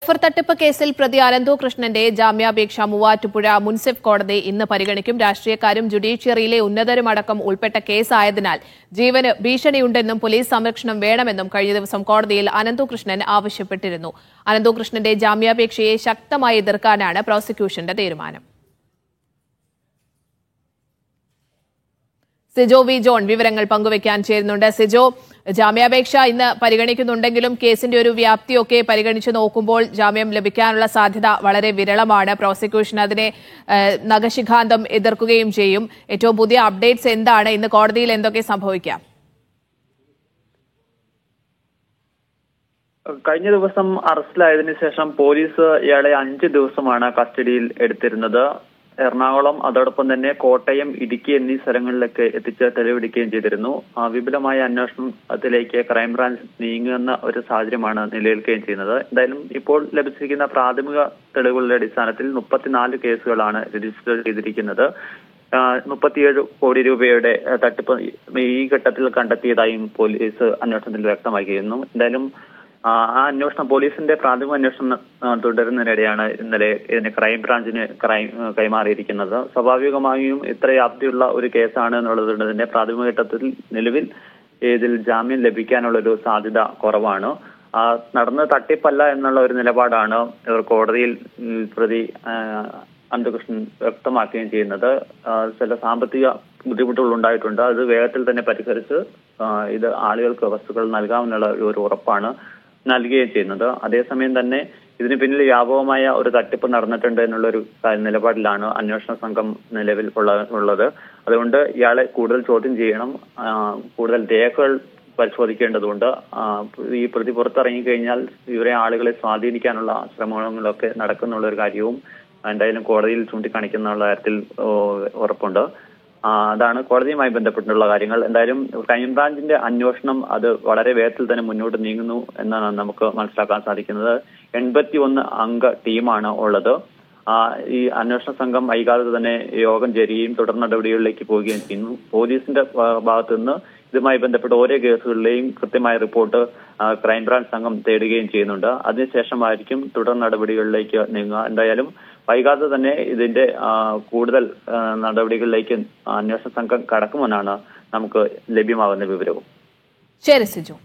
Offer തട്ടിപ്പ് കേസിൽ പ്രതി അനന്തു കൃഷ്ണന്റെ ജാമ്യാപേക്ഷ മൂവാറ്റുപുഴ മുൻസിഫ് കോടതി ഇന്ന് പരിഗണിക്കും. രാഷ്ട്രീയക്കാരും ജുഡീഷ്യറിയിലെ ഉന്നതരുമടക്കം ഉൾപ്പെട്ട കേസായതിനാൽ ജീവന് ഭീഷണിയുണ്ടെന്നും പോലീസ് സംരക്ഷണം വേണമെന്നും കഴിഞ്ഞ ദിവസം കോടതിയിൽ അനന്തു കൃഷ്ണൻ ആവശ്യപ്പെട്ടിരുന്നു. അനന്തു കൃഷ്ണന്റെ ജാമ്യാപേക്ഷയെ ശക്തമായി എതിർക്കാനാണ് പ്രോസിക്യൂഷന്റെ തീരുമാനം. സിജോ വി ജോൺ വിവരങ്ങൾ പങ്കുവയ്ക്കാൻ ചേരുന്നുണ്ട്. സിജോ, ജാമ്യാപേക്ഷ ഇന്ന് പരിഗണിക്കുന്നുണ്ടെങ്കിലും കേസിന്റെ ഒരു വ്യാപ്തിയൊക്കെ പരിഗണിച്ചു നോക്കുമ്പോൾ ജാമ്യം ലഭിക്കാനുള്ള സാധ്യത വളരെ വിരളമാണ്. പ്രോസിക്യൂഷൻ അതിനെ നഖശിഖാന്തം എതിർക്കുകയും ചെയ്യും. ഏറ്റവും പുതിയ അപ്ഡേറ്റ്സ് എന്താണ്? ഇന്ന് കോടതിയിൽ എന്തൊക്കെ സംഭവിക്കാം? കഴിഞ്ഞ ദിവസം അറസ്റ്റിലായതിനു ശേഷം പോലീസ് ഇയാളെ 5 ദിവസമാണ് കസ്റ്റഡിയിൽ എടുത്തിരുന്നത്. എറണാകുളം, അതോടൊപ്പം തന്നെ കോട്ടയം, ഇടുക്കി എന്നീ സ്ഥലങ്ങളിലൊക്കെ എത്തിച്ച് തെളിവെടുക്കുകയും ചെയ്തിരുന്നു. വിപുലമായ അന്വേഷണത്തിലേക്ക് ക്രൈംബ്രാഞ്ച് നീങ്ങുന്ന ഒരു സാഹചര്യമാണ് നിലനിൽക്കുകയും ചെയ്യുന്നത്. എന്തായാലും ഇപ്പോൾ ലഭിച്ചിരിക്കുന്ന പ്രാഥമിക തെളിവുകളുടെ അടിസ്ഥാനത്തിൽ 34 കേസുകളാണ് രജിസ്റ്റർ ചെയ്തിരിക്കുന്നത്. 37 കോടി രൂപയുടെ തട്ടിപ്പ് ഈ ഘട്ടത്തിൽ കണ്ടെത്തിയതായും പോലീസ് അന്വേഷണത്തിൽ വ്യക്തമാക്കിയിരുന്നു. എന്തായാലും അന്വേഷണം, പോലീസിന്റെ പ്രാഥമിക അന്വേഷണം തുടരുന്നതിനിടെയാണ് ഇന്നലെ ഇതിന് ക്രൈംബ്രാഞ്ചിന് കൈമാറിയിരിക്കുന്നത്. സ്വാഭാവികമായും ഇത്ര വ്യാപ്തിയുള്ള ഒരു കേസാണ് എന്നുള്ളതുകൊണ്ട് തന്നെ പ്രാഥമിക ഘട്ടത്തിൽ നിലവിൽ ഇതിൽ ജാമ്യം ലഭിക്കാനുള്ള ഒരു സാധ്യത കുറവാണ്. നടന്ന തട്ടിപ്പല്ല എന്നുള്ള ഒരു നിലപാടാണ് ഇവർ കോടതിയിൽ പ്രതി അനന്തകൃഷ്ണൻ വ്യക്തമാക്കുകയും ചെയ്യുന്നത്. ചില സാമ്പത്തിക ബുദ്ധിമുട്ടുകൾ ഉണ്ടായിട്ടുണ്ട്. അത് വേഗത്തിൽ തന്നെ പരിഹരിച്ച് ഇത് ആളുകൾക്ക് വസ്തുക്കൾ നൽകാമെന്നുള്ള ഒരു ഉറപ്പാണ് നൽകുകയും ചെയ്യുന്നത്. അതേസമയം തന്നെ ഇതിന് പിന്നിൽ വ്യാപകമായ ഒരു തട്ടിപ്പ് നടന്നിട്ടുണ്ട് എന്നുള്ളൊരു നിലപാടിലാണ് അന്വേഷണ സംഘം നിലവിൽ ഉള്ളത്. അതുകൊണ്ട് ഇയാളെ കൂടുതൽ ചോദ്യം ചെയ്യണം, കൂടുതൽ രേഖകൾ പരിശോധിക്കേണ്ടതുണ്ട്. ഈ പ്രതി പുറത്തിറങ്ങിക്കഴിഞ്ഞാൽ ഇവരെ ആളുകളെ സ്വാധീനിക്കാനുള്ള ശ്രമങ്ങളൊക്കെ നടക്കുന്നുള്ള ഒരു കാര്യവും എന്തായാലും കോടതിയിൽ ചൂണ്ടിക്കാണിക്കുന്ന കാര്യത്തിൽ ഉറപ്പുണ്ട്. അതാണ് കോടതിയുമായി ബന്ധപ്പെട്ടുള്ള കാര്യങ്ങൾ. എന്തായാലും ക്രൈംബ്രാഞ്ചിന്റെ അന്വേഷണം അത് വളരെ വേഗത്തിൽ തന്നെ മുന്നോട്ട് നീങ്ങുന്നു എന്നാണ് നമുക്ക് മനസ്സിലാക്കാൻ സാധിക്കുന്നത്. 81 അംഗ ടീമാണ് ഉള്ളത്. ഈ അന്വേഷണ സംഘം വൈകാതെ തന്നെ യോഗം ചേരുകയും തുടർ നടപടികളിലേക്ക് പോവുകയും ചെയ്യുന്നു. പോലീസിന്റെ ഭാഗത്തു നിന്ന് ഇതുമായി ബന്ധപ്പെട്ട ഓരോ കേസുകളിലെയും കൃത്യമായ റിപ്പോർട്ട് ക്രൈംബ്രാഞ്ച് സംഘം തേടുകയും ചെയ്യുന്നുണ്ട്. അതിനുശേഷമായിരിക്കും തുടർ നടപടികളിലേക്ക് നീങ്ങുക. എന്തായാലും വൈകാതെ തന്നെ ഇതിന്റെ കൂടുതൽ നടപടികളിലേക്ക് അന്വേഷണ സംഘം കടക്കുമെന്നാണ് നമുക്ക് ലഭ്യമാകുന്ന വിവരവും. ശരി സിജു.